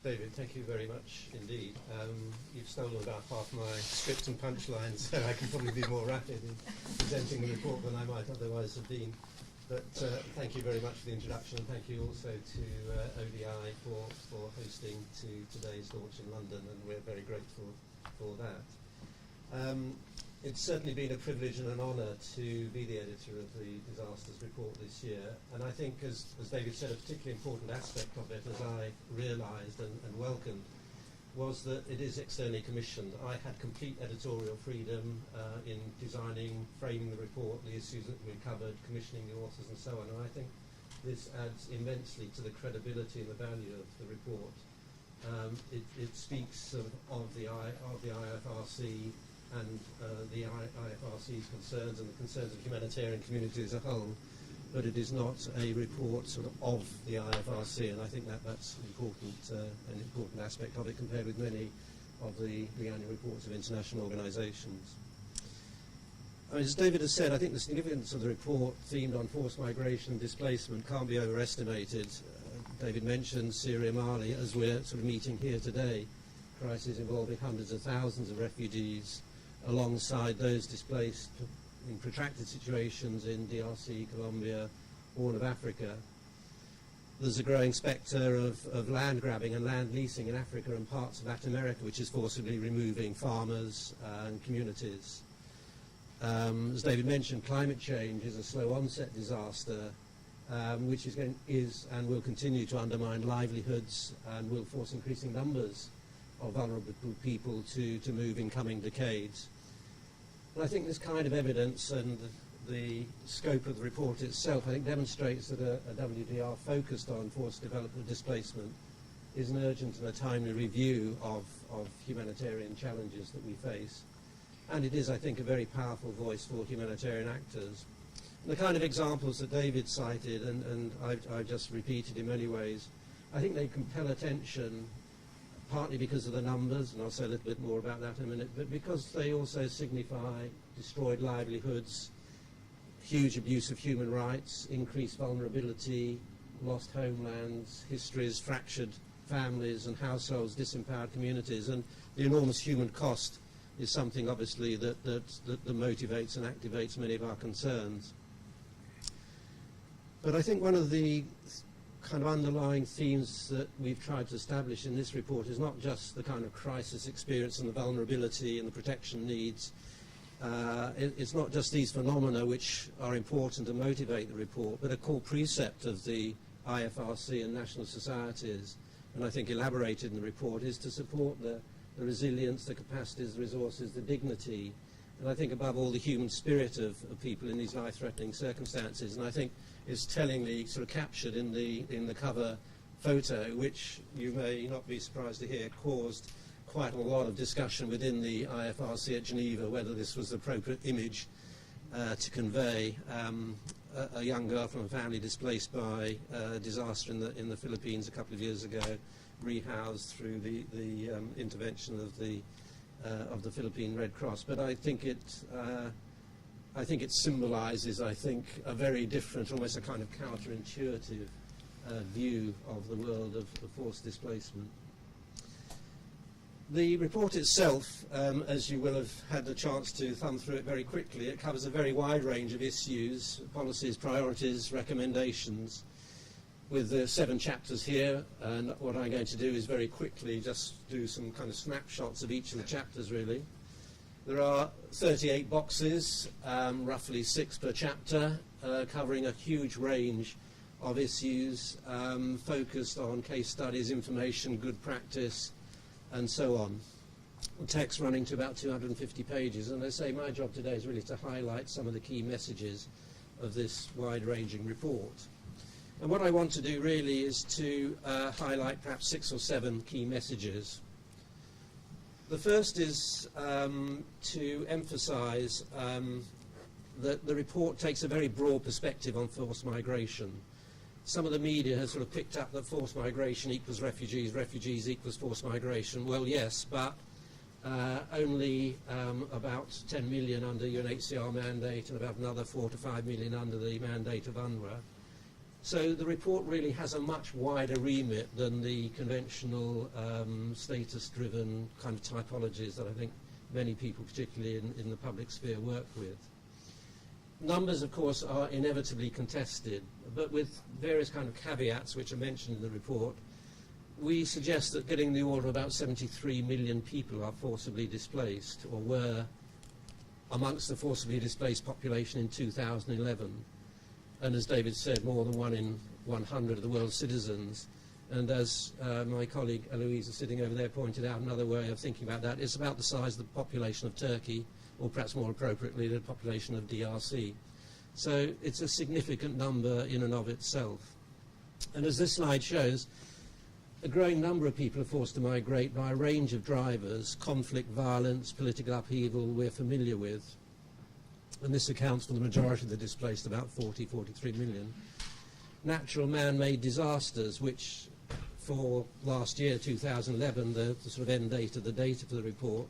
David, thank you very much indeed. You've stolen about half my script and punchlines, so I can probably be more rapid in presenting the report than I might otherwise have been. But thank you very much for the introduction, and thank you also to ODI for hosting today's launch in London, and we're very grateful for that. It's certainly been a privilege and an honour to be the editor of the Disasters Report this year, and I think, as David said, a particularly important aspect of it, as I realised and welcomed, was that it is externally commissioned. I had complete editorial freedom in designing, framing the report, the issues that we covered, commissioning the authors and so on, and I think this adds immensely to the credibility and the value of the report. It speaks of the IFRC and the IFRC's concerns and the concerns of the humanitarian community as a whole, but it is not a report sort of the IFRC, and I think that's important, an important aspect of it compared with many of the annual reports of international organisations. I mean, as David has said, I think the significance of the report themed on forced migration and displacement can't be overestimated. David mentioned Syria, Mali, as we're sort of meeting here today, crises involving hundreds of thousands of refugees, alongside those displaced in protracted situations in DRC, Colombia, Horn of Africa. There's a growing spectre of land grabbing and land leasing in Africa and parts of Latin America, which is forcibly removing farmers and communities. As David mentioned, climate change is a slow onset disaster, which is and will continue to undermine livelihoods and will force increasing numbers of vulnerable people to move in coming decades. And I think this kind of evidence and the scope of the report itself, I think, demonstrates that a WDR focused on forced development displacement is an urgent and a timely review of humanitarian challenges that we face. And it is, I think, a very powerful voice for humanitarian actors. And the kind of examples that David cited, and I've just repeated in many ways, I think they compel attention, partly because of the numbers, and I'll say a little bit more about that in a minute, but because they also signify destroyed livelihoods, huge abuse of human rights, increased vulnerability, lost homelands, histories, fractured families and households, disempowered communities, and the enormous human cost is something, obviously, that motivates and activates many of our concerns. But I think one of the kind of underlying themes that we've tried to establish in this report is not just the kind of crisis experience and the vulnerability and the protection needs. It's not just these phenomena which are important to motivate the report, but a core precept of the IFRC and national societies, and I think elaborated in the report, is to support the resilience, the capacities, the resources, the dignity, and I think above all the human spirit of people in these life-threatening circumstances. And I think is tellingly sort of captured in the cover photo, which you may not be surprised to hear caused quite a lot of discussion within the IFRC at Geneva, whether this was the appropriate image to convey a young girl from a family displaced by a disaster in the Philippines a couple of years ago, rehoused through the intervention of the Philippine Red Cross. But I think it symbolises, I think, a very different, almost a kind of counterintuitive view of the world of forced displacement. The report itself, as you will have had the chance to thumb through it very quickly, it covers a very wide range of issues, policies, priorities, recommendations, with the 7 chapters here. And what I'm going to do is very quickly just do some kind of snapshots of each of the chapters, really. There are 38 boxes, roughly 6 per chapter, covering a huge range of issues, focused on case studies, information, good practice, and so on. The text running to about 250 pages, and as I say, my job today is really to highlight some of the key messages of this wide-ranging report. And what I want to do really is to highlight perhaps 6 or 7 key messages. The first is to emphasise that the report takes a very broad perspective on forced migration. Some of the media has sort of picked up that forced migration equals refugees, refugees equals forced migration. Well, yes, but only about 10 million under UNHCR mandate and about another 4 to 5 million under the mandate of UNRWA. So the report really has a much wider remit than the conventional status-driven kind of typologies that I think many people, particularly in the public sphere, work with. Numbers, of course, are inevitably contested, but with various kind of caveats which are mentioned in the report, we suggest that getting the order of about 73 million people are forcibly displaced, or were amongst the forcibly displaced population in 2011. And as David said, more than 1 in 100 of the world's citizens. And as my colleague Eloisa sitting over there pointed out, another way of thinking about that is about the size of the population of Turkey, or perhaps more appropriately, the population of DRC. So it's a significant number in and of itself. And as this slide shows, a growing number of people are forced to migrate by a range of drivers: conflict, violence, political upheaval we're familiar with. And this accounts for the majority of the displaced, about 43 million. Natural man-made disasters, which for last year, 2011, the sort of end date of the data for the report,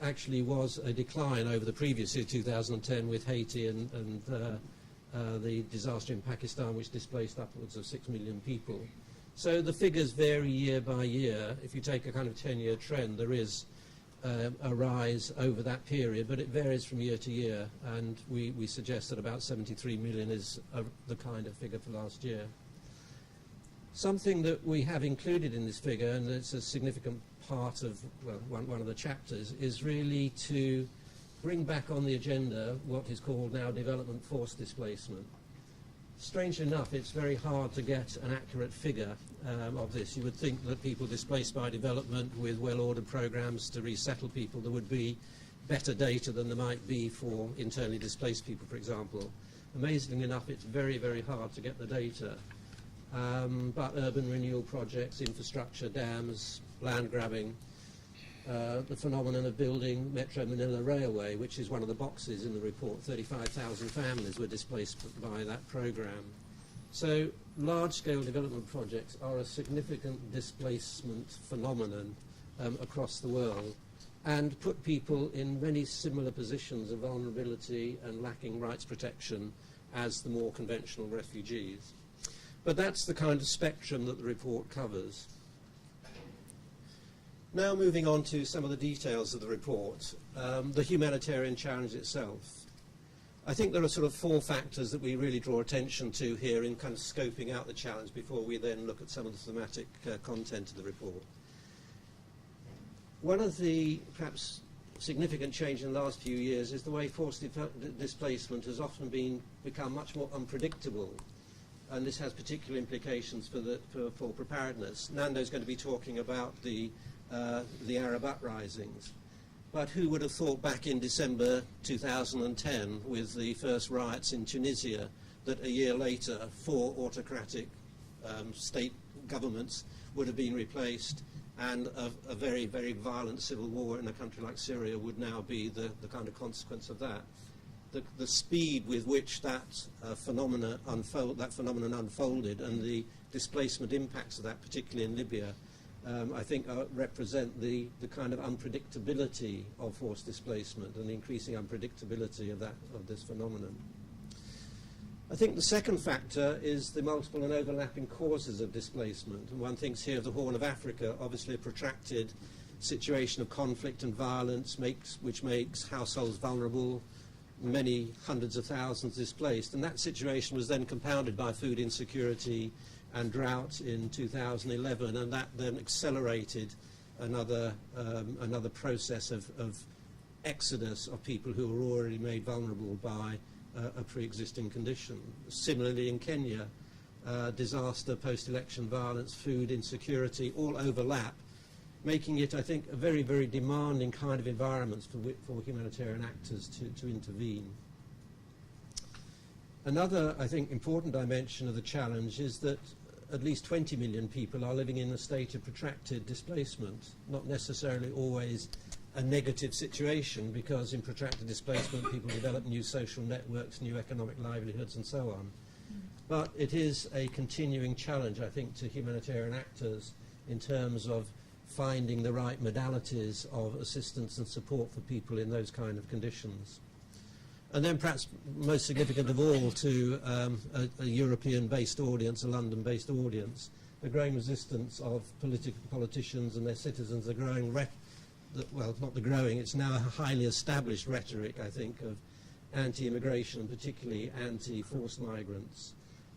actually was a decline over the previous year, 2010, with Haiti and the disaster in Pakistan, which displaced upwards of 6 million people. So the figures vary year by year. If you take a kind of 10-year trend, there is a rise over that period, but it varies from year to year, and we suggest that about 73 million is the kind of figure for last year. Something that we have included in this figure, and it's a significant part of, well, one of the chapters, is really to bring back on the agenda what is called now development force displacement. Strangely enough, it's very hard to get an accurate figure of this. You would think that people displaced by development with well-ordered programs to resettle people, there would be better data than there might be for internally displaced people, for example. Amazingly enough, it's very, very hard to get the data. But urban renewal projects, infrastructure, dams, land grabbing, the phenomenon of building Metro Manila Railway, which is one of the boxes in the report. 35,000 families were displaced by that program. So large-scale development projects are a significant displacement phenomenon across the world, and put people in many similar positions of vulnerability and lacking rights protection as the more conventional refugees. But that's the kind of spectrum that the report covers. Now moving on to some of the details of the report, the humanitarian challenge itself. I think there are sort of 4 factors that we really draw attention to here in kind of scoping out the challenge before we then look at some of the thematic content of the report. One of the perhaps significant change in the last few years is the way forced displacement has often become much more unpredictable. And this has particular implications for preparedness. Nando's going to be talking about the Arab uprisings. But who would have thought back in December 2010, with the first riots in Tunisia, that a year later 4 autocratic state governments would have been replaced, and a very, very violent civil war in a country like Syria would now be the kind of consequence of that. The speed with which that phenomenon unfolded, and the displacement impacts of that, particularly in Libya, I think represent the kind of unpredictability of forced displacement and the increasing unpredictability of this phenomenon. I think the second factor is the multiple and overlapping causes of displacement. And one thinks here of the Horn of Africa, obviously a protracted situation of conflict and violence which makes households vulnerable, many hundreds of thousands displaced, and that situation was then compounded by food insecurity and drought in 2011, and that then accelerated another process of exodus of people who were already made vulnerable by a pre-existing condition. Similarly in Kenya, disaster, post-election violence, food insecurity all overlap, making it, I think, a very, very demanding kind of environment for humanitarian actors to intervene. Another, I think, important dimension of the challenge is that at least 20 million people are living in a state of protracted displacement, not necessarily always a negative situation, because in protracted displacement people develop new social networks, new economic livelihoods and so on. But it is a continuing challenge, I think, to humanitarian actors in terms of finding the right modalities of assistance and support for people in those kind of conditions. And then perhaps most significant of all to a European-based audience, a London-based audience, the growing resistance of politicians and their citizens, the growing, well, not the growing, it's now a highly established rhetoric, I think, of anti-immigration and particularly anti-forced migrants,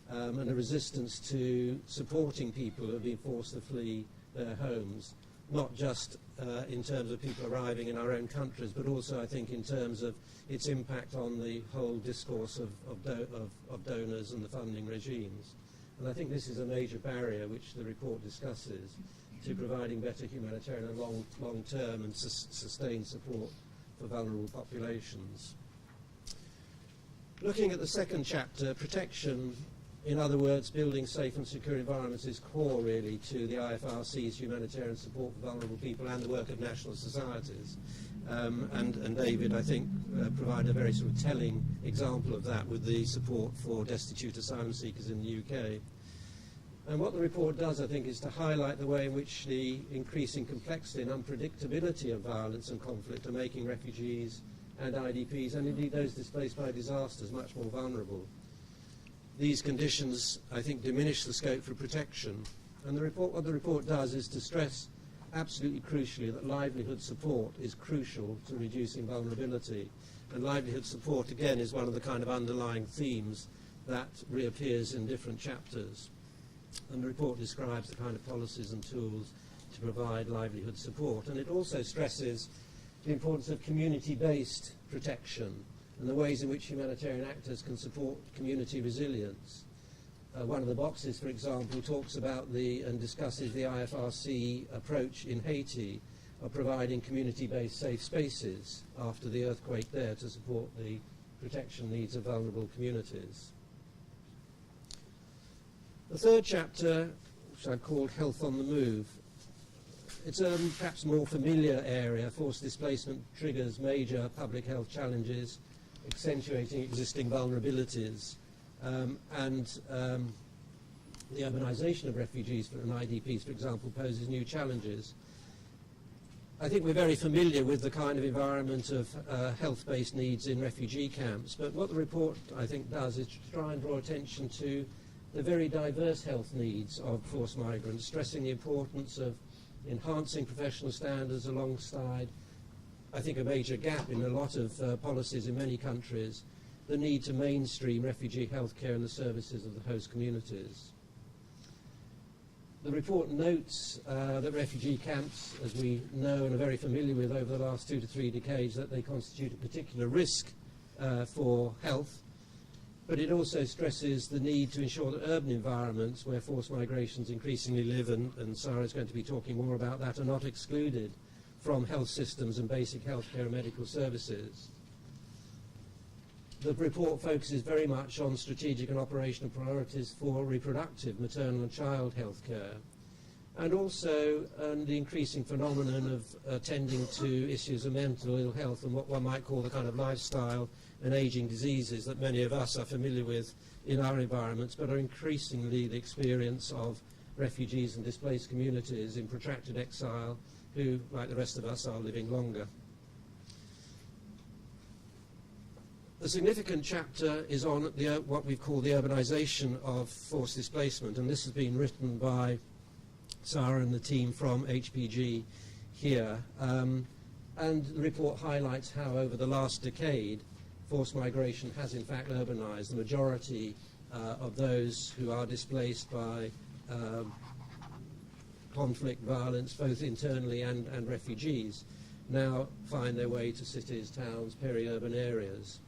and a resistance to supporting people who have been forced to flee their homes, not just in terms of people arriving in our own countries, but also I think in terms of its impact on the whole discourse of donors and the funding regimes. And I think this is a major barrier which the report discusses to providing better humanitarian and long-term and sustained support for vulnerable populations. Looking at the second chapter, protection, in other words, building safe and secure environments, is core really to the IFRC's humanitarian support for vulnerable people and the work of national societies. And David, I think, provided a very sort of telling example of that with the support for destitute asylum seekers in the UK. And what the report does, I think, is to highlight the way in which the increasing complexity and unpredictability of violence and conflict are making refugees and IDPs, and indeed those displaced by disasters, much more vulnerable. These conditions, I think, diminish the scope for protection. And what the report does is to stress absolutely crucially that livelihood support is crucial to reducing vulnerability. And livelihood support, again, is one of the kind of underlying themes that reappears in different chapters. And the report describes the kind of policies and tools to provide livelihood support. And it also stresses the importance of community-based protection and the ways in which humanitarian actors can support community resilience. One of the boxes, for example, talks about and discusses the IFRC approach in Haiti of providing community-based safe spaces after the earthquake there to support the protection needs of vulnerable communities. The third chapter, which I've called Health on the Move, it's a perhaps more familiar area. Forced displacement triggers major public health challenges, accentuating existing vulnerabilities, and the urbanisation of refugees and IDPs, for example, poses new challenges. I think we're very familiar with the kind of environment of health-based needs in refugee camps, but what the report, I think, does is to try and draw attention to the very diverse health needs of forced migrants, stressing the importance of enhancing professional standards alongside, I think, a major gap in a lot of policies in many countries, the need to mainstream refugee healthcare in the services of the host communities. The report notes that refugee camps, as we know and are very familiar with over the last 2 to 3 decades, that they constitute a particular risk for health, but it also stresses the need to ensure that urban environments where forced migrations increasingly live, and Sarah is going to be talking more about that, are not excluded from health systems and basic healthcare and medical services. The report focuses very much on strategic and operational priorities for reproductive, maternal and child healthcare, and also the increasing phenomenon of attending to issues of mental ill health and what one might call the kind of lifestyle and ageing diseases that many of us are familiar with in our environments, but are increasingly the experience of refugees and displaced communities in protracted exile who, like the rest of us, are living longer. The significant chapter is on what we call the urbanisation of forced displacement, and this has been written by Sarah and the team from HPG here. And the report highlights how over the last decade forced migration has in fact urbanised. The majority of those who are displaced by conflict, violence, both internally and refugees, now find their way to cities, towns, peri-urban areas.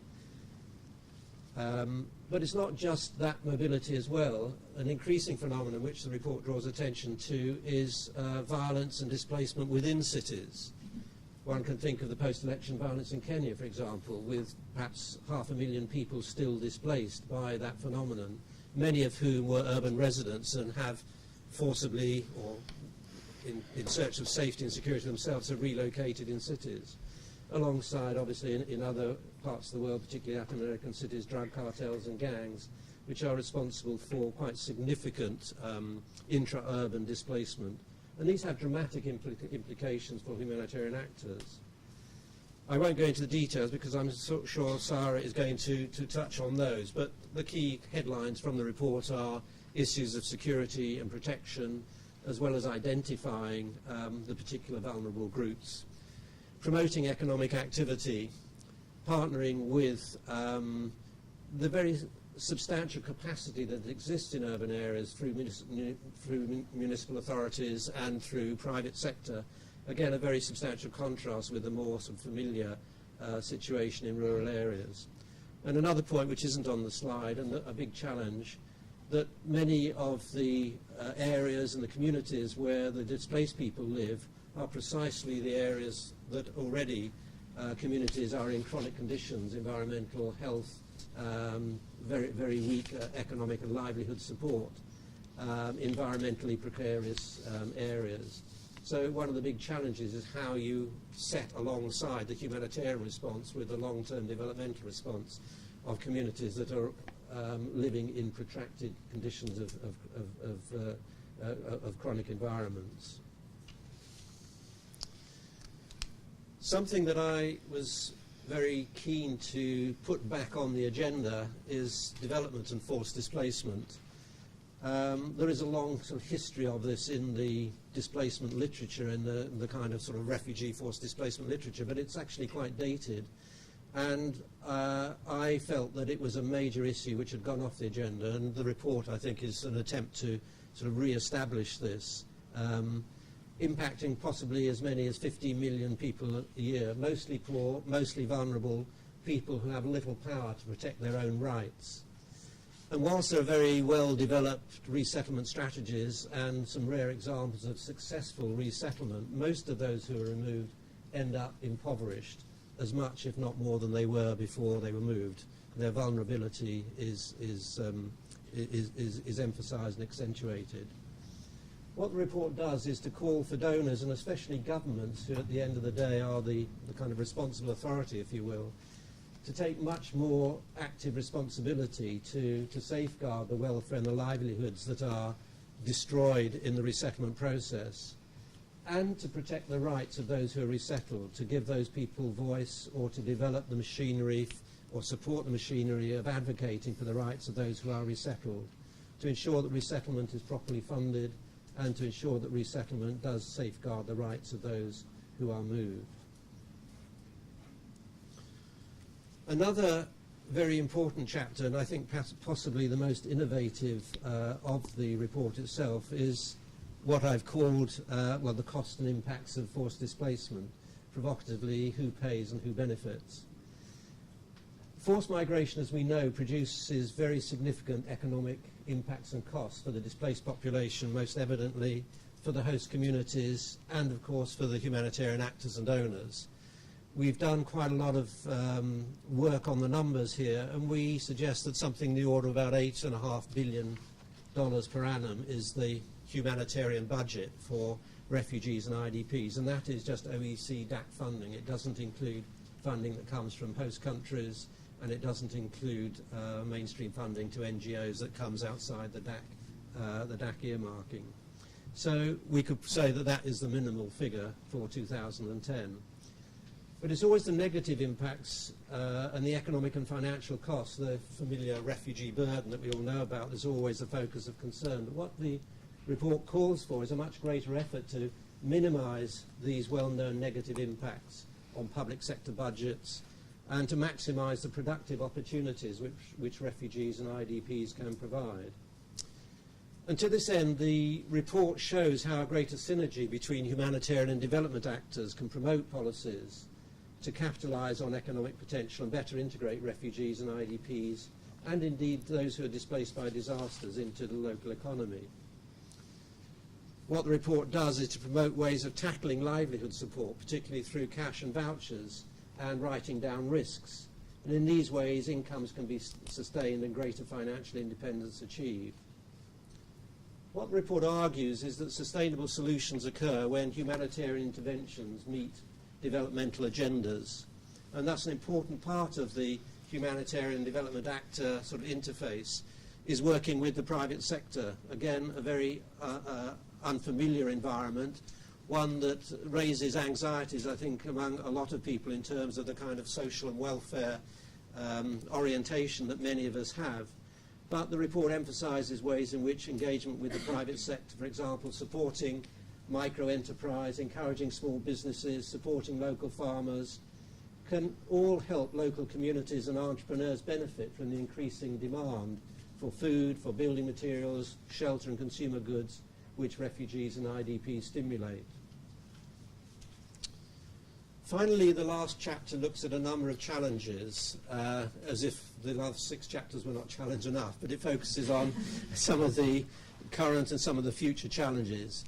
But it's not just that mobility as well. An increasing phenomenon which the report draws attention to is violence and displacement within cities. One can think of the post-election violence in Kenya, for example, with perhaps 500,000 people still displaced by that phenomenon, many of whom were urban residents and have forcibly, or in search of safety and security themselves, have relocated in cities. Alongside, obviously, in other parts of the world, particularly Latin American cities, drug cartels and gangs, which are responsible for quite significant intra-urban displacement. And these have dramatic implications for humanitarian actors. I won't go into the details because I'm sure Sarah is going to touch on those, but the key headlines from the report are issues of security and protection, as well as identifying the particular vulnerable groups, promoting economic activity, partnering with the very substantial capacity that exists in urban areas through municipal authorities and through private sector. Again, a very substantial contrast with the more sort of familiar situation in rural areas. And another point which isn't on the slide, and a big challenge, that many of the areas and the communities where the displaced people live are precisely the areas that already communities are in chronic conditions, environmental, health, very weak economic and livelihood support, environmentally precarious areas. So one of the big challenges is how you set alongside the humanitarian response with the long-term developmental response of communities that are living in protracted conditions of chronic environments. Something that I was very keen to put back on the agenda is development and forced displacement. There is a long sort of history of this in the displacement literature, in the kind of sort of refugee forced displacement literature, but it's actually quite dated. And I felt that it was a major issue which had gone off the agenda, and the report, I think, is an attempt to sort of re-establish this, impacting possibly as many as 50 million people a year, mostly poor, mostly vulnerable people who have little power to protect their own rights. And whilst there are very well-developed resettlement strategies and some rare examples of successful resettlement, most of those who are removed end up impoverished as much, if not more, than they were before they were moved. Their vulnerability is emphasised and accentuated. What the report does is to call for donors, and especially governments, who at the end of the day are the kind of responsible authority, if you will, to take much more active responsibility to safeguard the welfare and the livelihoods that are destroyed in the resettlement process, and to protect the rights of those who are resettled, to give those people voice, or to develop the machinery or support the machinery of advocating for the rights of those who are resettled, to ensure that resettlement is properly funded, and to ensure that resettlement does safeguard the rights of those who are moved. Another very important chapter, and I think possibly the most innovative of the report itself, is what I've called, well, the cost and impacts of forced displacement. Provocatively, who pays and who benefits. Forced migration, as we know, produces very significant economic impacts and costs for the displaced population, most evidently for the host communities, and of course for the humanitarian actors and donors. We've done quite a lot of work on the numbers here, and we suggest that something in the order of about $8.5 billion per annum is the humanitarian budget for refugees and IDPs, and that is just OEC DAC funding. It doesn't include funding that comes from host countries, and it doesn't include mainstream funding to NGOs that comes outside the DAC earmarking. So we could say that that is the minimal figure for 2010. But it's always the negative impacts and the economic and financial costs, the familiar refugee burden that we all know about, is always the focus of concern. But what the report calls for is a much greater effort to minimise these well-known negative impacts on public sector budgets, and to maximise the productive opportunities which refugees and IDPs can provide. And to this end, the report shows how a greater synergy between humanitarian and development actors can promote policies to capitalise on economic potential and better integrate refugees and IDPs, and indeed those who are displaced by disasters, into the local economy. What the report does is to promote ways of tackling livelihood support, particularly through cash and vouchers, and writing down risks. And in these ways, incomes can be sustained and greater financial independence achieved. What the report argues is that sustainable solutions occur when humanitarian interventions meet developmental agendas. And that's an important part of the humanitarian development actor sort of interface, is working with the private sector. Again, a very unfamiliar environment, one that raises anxieties, I think, among a lot of people in terms of the kind of social and welfare orientation that many of us have. But the report emphasises ways in which engagement with the private sector, for example, supporting micro-enterprise, encouraging small businesses, supporting local farmers, can all help local communities and entrepreneurs benefit from the increasing demand for food, for building materials, shelter and consumer goods, which refugees and IDPs stimulate. Finally, the last chapter looks at a number of challenges, as if the last 6 chapters were not challenge enough, but it focuses on some of the current and some of the future challenges.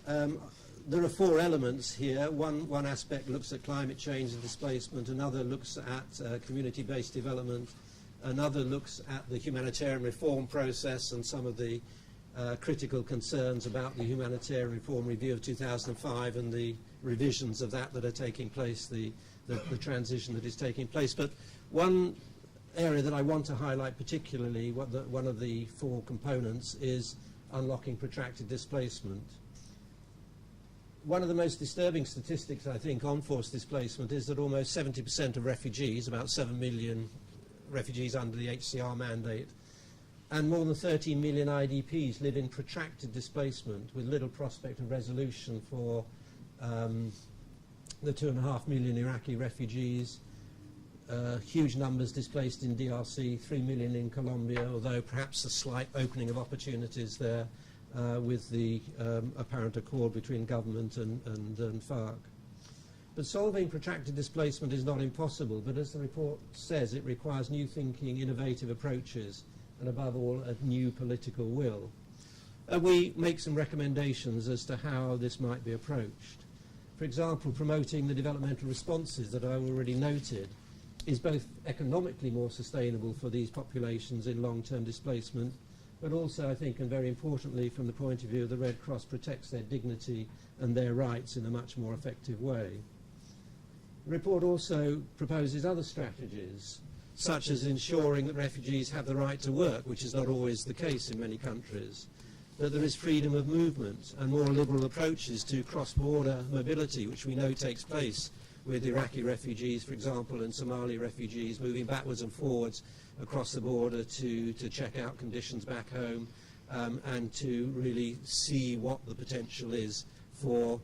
There are 4 elements here. One aspect looks at climate change and displacement, another looks at community-based development, another looks at the humanitarian reform process and some of the critical concerns about the Humanitarian Reform Review of 2005 and the revisions of that are taking place, the transition that is taking place. But one area that I want to highlight particularly, one of the 4 components, is unlocking protracted displacement. One of the most disturbing statistics, I think, on forced displacement is that almost 70% of refugees, about 7 million refugees under the HCR mandate, and more than 13 million IDPs live in protracted displacement with little prospect of resolution for the 2.5 million Iraqi refugees, huge numbers displaced in DRC, 3 million in Colombia, although perhaps a slight opening of opportunities there with the apparent accord between government and FARC. But solving protracted displacement is not impossible, but as the report says, it requires new thinking, innovative approaches, and above all, a new political will. We make some recommendations as to how this might be approached. For example, promoting the developmental responses that I already noted is both economically more sustainable for these populations in long-term displacement, but also, I think, and very importantly, from the point of view of the Red Cross, protects their dignity and their rights in a much more effective way. The report also proposes other strategies, such as ensuring that refugees have the right to work, which is not always the case in many countries, that there is freedom of movement and more liberal approaches to cross-border mobility, which we know takes place with Iraqi refugees, for example, and Somali refugees moving backwards and forwards across the border to check out conditions back home and to really see what the potential is for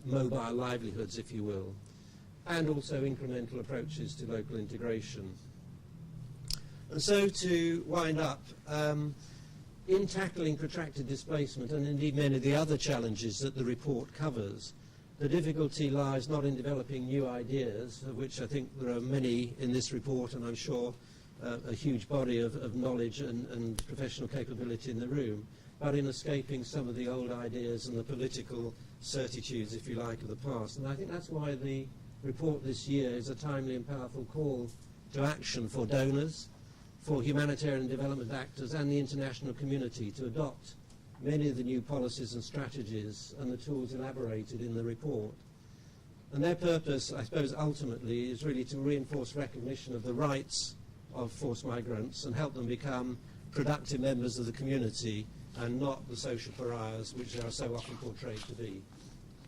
mobile livelihoods, if you will, and also incremental approaches to local integration. And so to wind up, in tackling protracted displacement and indeed many of the other challenges that the report covers, the difficulty lies not in developing new ideas, of which I think there are many in this report, and I'm sure a huge body of knowledge and professional capability in the room, but in escaping some of the old ideas and the political certitudes, if you like, of the past. And I think that's why the report this year is a timely and powerful call to action for donors, for humanitarian development actors and the international community to adopt many of the new policies and strategies and the tools elaborated in the report. And their purpose, I suppose, ultimately is really to reinforce recognition of the rights of forced migrants and help them become productive members of the community and not the social pariahs which they are so often portrayed to be.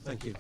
Thank you.